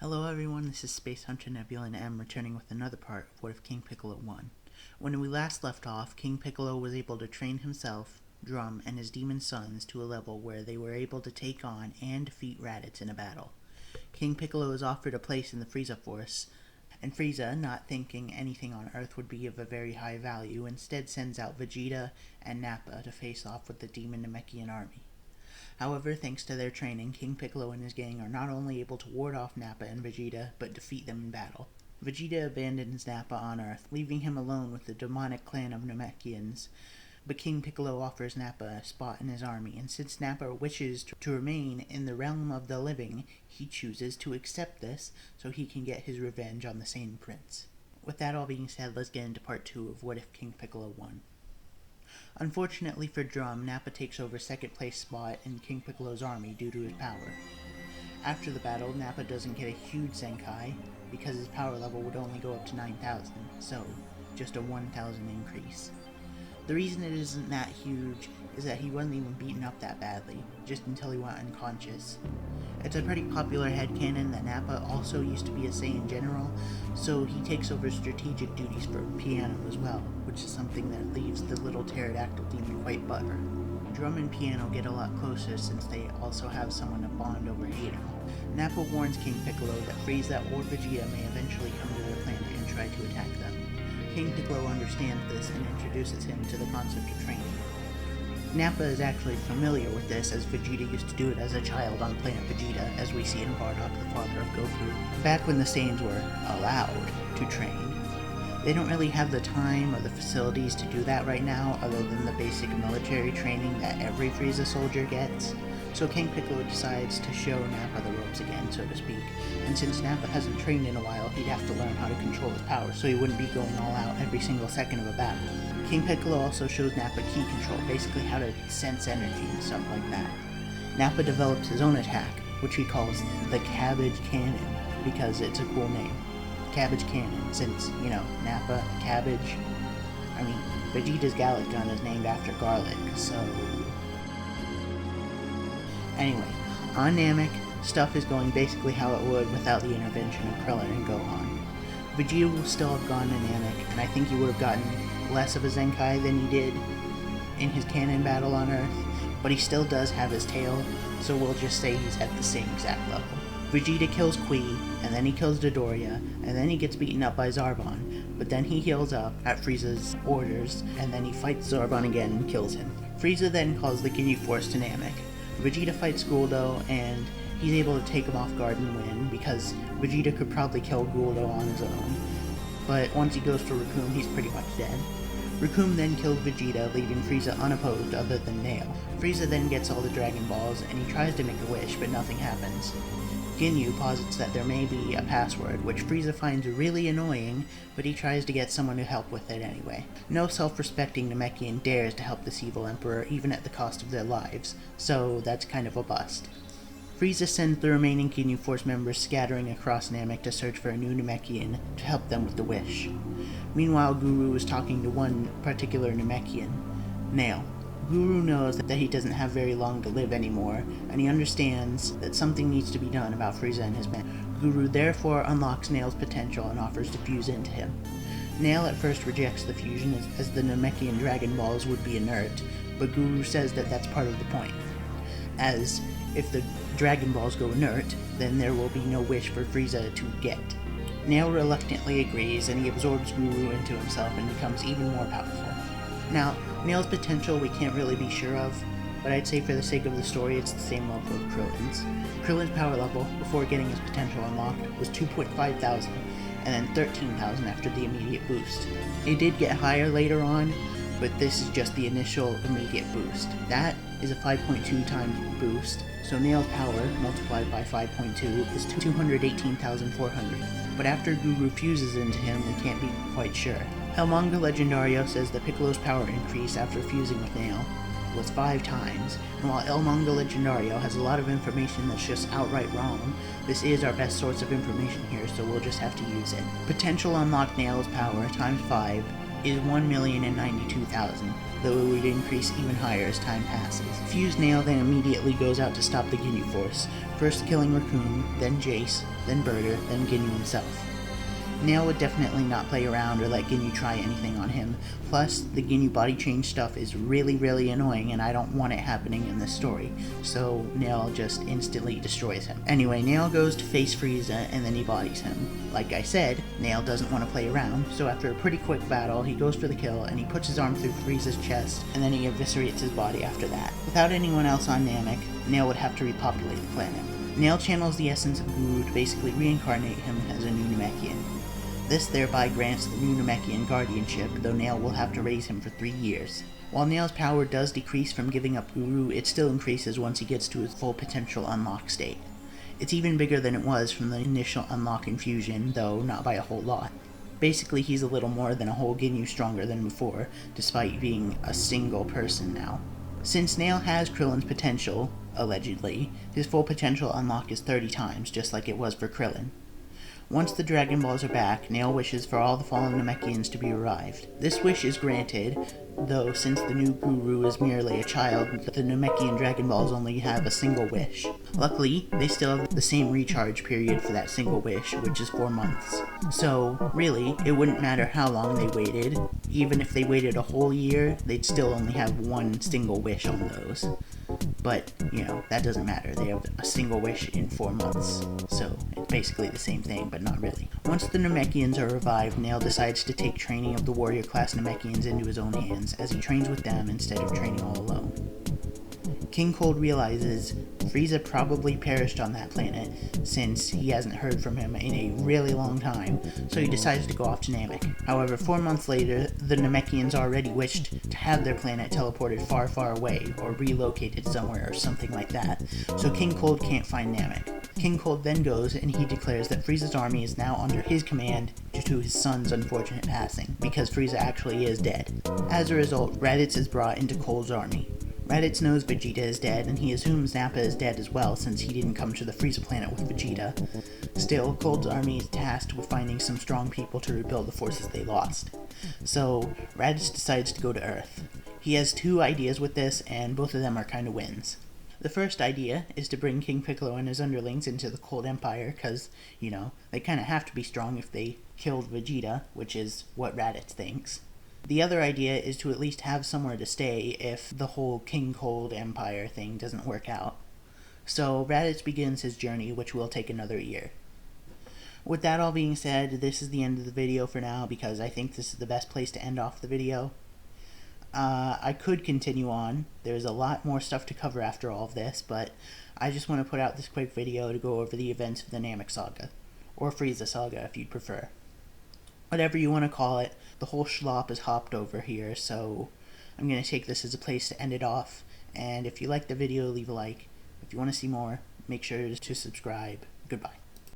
Hello everyone, this is Space Hunter Nebula and I'm returning with another part of What If King Piccolo Won. When we last left off, King Piccolo was able to train himself, Drum, and his demon sons to a level where they were able to take on and defeat Raditz in a battle. King Piccolo is offered a place in the Frieza Force, and Frieza, not thinking anything on Earth would be of a very high value, instead sends out Vegeta and Nappa to face off with the demon Namekian army. However, thanks to their training, King Piccolo and his gang are not only able to ward off Nappa and Vegeta, but defeat them in battle. Vegeta abandons Nappa on Earth, leaving him alone with the demonic clan of Namekians, but King Piccolo offers Nappa a spot in his army, and since Nappa wishes to remain in the realm of the living, he chooses to accept this so he can get his revenge on the Saiyan Prince. With that all being said, let's get into part 2 of What If King Piccolo Won. Unfortunately for Drum, Nappa takes over second place spot in King Piccolo's army due to his power. After the battle, Nappa doesn't get a huge Zenkai because his power level would only go up to 9,000, so just a 1,000 increase. The reason it isn't that huge is that he wasn't even beaten up that badly, just until he went unconscious. It's a pretty popular headcanon that Nappa also used to be a Saiyan general, so he takes over strategic duties for Piano as well, which is something that leaves the little pterodactyl demon quite butthurt. Drum and Piano get a lot closer since they also have someone to bond over hate on. Nappa warns King Piccolo that Frieza or Vegeta may eventually come to their planet and try to attack them. King Piccolo understands this and introduces him to the concept of training. Nappa is actually familiar with this, as Vegeta used to do it as a child on planet Vegeta, as we see in Bardock, the father of Goku, back when the Saiyans were allowed to train. They don't really have the time or the facilities to do that right now, other than the basic military training that every Frieza soldier gets. So King Piccolo decides to show Nappa the ropes again, so to speak, and since Nappa hasn't trained in a while, he'd have to learn how to control his power, so he wouldn't be going all out every single second of a battle. King Piccolo also shows Nappa ki control, basically how to sense energy and stuff like that. Nappa develops his own attack, which he calls the Cabbage Cannon, because it's a cool name. Cabbage Cannon, since, Nappa, cabbage. Vegeta's Gallic gun is named after garlic, so... Anyway, on Namek, stuff is going basically how it would without the intervention of Krillin and Gohan. Vegeta will still have gone to Namek, and I think he would have gotten less of a Zenkai than he did in his canon battle on Earth, but he still does have his tail, so we'll just say he's at the same exact level. Vegeta kills Qui, and then he kills Dodoria, and then he gets beaten up by Zarbon, but then he heals up at Frieza's orders, and then he fights Zarbon again and kills him. Frieza then calls the Ginyu Force to Namek. Vegeta fights Guldo, and he's able to take him off guard and win, because Vegeta could probably kill Guldo on his own, but once he goes for Recoome, he's pretty much dead. Recoome then kills Vegeta, leaving Frieza unopposed other than Nail. Frieza then gets all the Dragon Balls, and he tries to make a wish, but nothing happens. Ginyu posits that there may be a password, which Frieza finds really annoying, but he tries to get someone to help with it anyway. No self-respecting Namekian dares to help this evil emperor, even at the cost of their lives, so that's kind of a bust. Frieza sends the remaining Ginyu Force members scattering across Namek to search for a new Namekian to help them with the wish. Meanwhile, Guru is talking to one particular Namekian, Nail. Guru knows that he doesn't have very long to live anymore, and he understands that something needs to be done about Frieza and his men. Guru therefore unlocks Nail's potential and offers to fuse into him. Nail at first rejects the fusion as the Namekian Dragon Balls would be inert, but Guru says that that's part of the point, as if the Dragon Balls go inert, then there will be no wish for Frieza to get. Nail reluctantly agrees, and he absorbs Guru into himself and becomes even more powerful. Now, Nail's potential we can't really be sure of, but I'd say for the sake of the story it's the same level of Krillin's. Krillin's power level, before getting his potential unlocked, was 2.5 thousand, and then 13,000 after the immediate boost. It did get higher later on, but this is just the initial immediate boost. That is a 5.2 times boost, so Nail's power, multiplied by 5.2, is 218,400. But after Guru fuses into him, we can't be quite sure. El Manga Legendario says that Piccolo's power increase after fusing with Nail was 5 times, and while El Manga Legendario has a lot of information that's just outright wrong, this is our best source of information here, so we'll just have to use it. Potential unlocked Nail's power times 5 is 1,092,000, though it would increase even higher as time passes. Fused Nail then immediately goes out to stop the Ginyu Force, first killing Raccoon, then Jace, then Birder, then Ginyu himself. Nail would definitely not play around or let Ginyu try anything on him, plus the Ginyu body change stuff is really annoying and I don't want it happening in this story, so Nail just instantly destroys him. Anyway, Nail goes to face Frieza and then he bodies him. Like I said, Nail doesn't want to play around, so after a pretty quick battle, he goes for the kill and he puts his arm through Frieza's chest and then he eviscerates his body after that. Without anyone else on Namek, Nail would have to repopulate the planet. Nail channels the essence of Guru to basically reincarnate him as a new Namekian. This thereby grants the new Namekian guardianship, though Nail will have to raise him for 3 years. While Nail's power does decrease from giving up Guru, it still increases once he gets to his full potential unlock state. It's even bigger than it was from the initial unlock infusion, though not by a whole lot. Basically, he's a little more than a whole Ginyu stronger than before, despite being a single person now. Since Nail has Krillin's potential, allegedly, his full potential unlock is 30 times, just like it was for Krillin. Once the Dragon Balls are back, Nail wishes for all the fallen Namekians to be revived. This wish is granted, though since the new Guru is merely a child, the Namekian Dragon Balls only have a single wish. Luckily, they still have the same recharge period for that single wish, which is 4 months. So, really, it wouldn't matter how long they waited. Even if they waited a whole year, they'd still only have one single wish on those. But, you know, that doesn't matter. They have a single wish in 4 months. So, it's basically the same thing, but not really. Once the Namekians are revived, Nail decides to take training of the warrior class Namekians into his own hands, as he trains with them instead of training all alone. King Cold realizes Frieza probably perished on that planet, since he hasn't heard from him in a really long time, so he decides to go off to Namek. However, 4 months later, the Namekians already wished to have their planet teleported far away, or relocated somewhere or something like that, so King Cold can't find Namek. King Cold then goes and he declares that Frieza's army is now under his command due to his son's unfortunate passing, because Frieza actually is dead. As a result, Raditz is brought into Cold's army. Raditz knows Vegeta is dead, and he assumes Nappa is dead as well since he didn't come to the Frieza planet with Vegeta. Still, Cold's army is tasked with finding some strong people to rebuild the forces they lost. So, Raditz decides to go to Earth. He has 2 ideas with this, and both of them are kinda wins. The first idea is to bring King Piccolo and his underlings into the Cold Empire, cause, you know, they kinda have to be strong if they killed Vegeta, which is what Raditz thinks. The other idea is to at least have somewhere to stay if the whole King Cold Empire thing doesn't work out. So Raditz begins his journey, which will take another year. With that all being said, this is the end of the video for now, because I think this is the best place to end off the video. I could continue on. There's a lot more stuff to cover after all of this, but I just want to put out this quick video to go over the events of the Namek Saga, or Frieza Saga if you'd prefer. Whatever you want to call it, the whole schlop is hopped over here, so I'm going to take this as a place to end it off, and if you like the video, leave a like. If you want to see more, make sure to subscribe. Goodbye.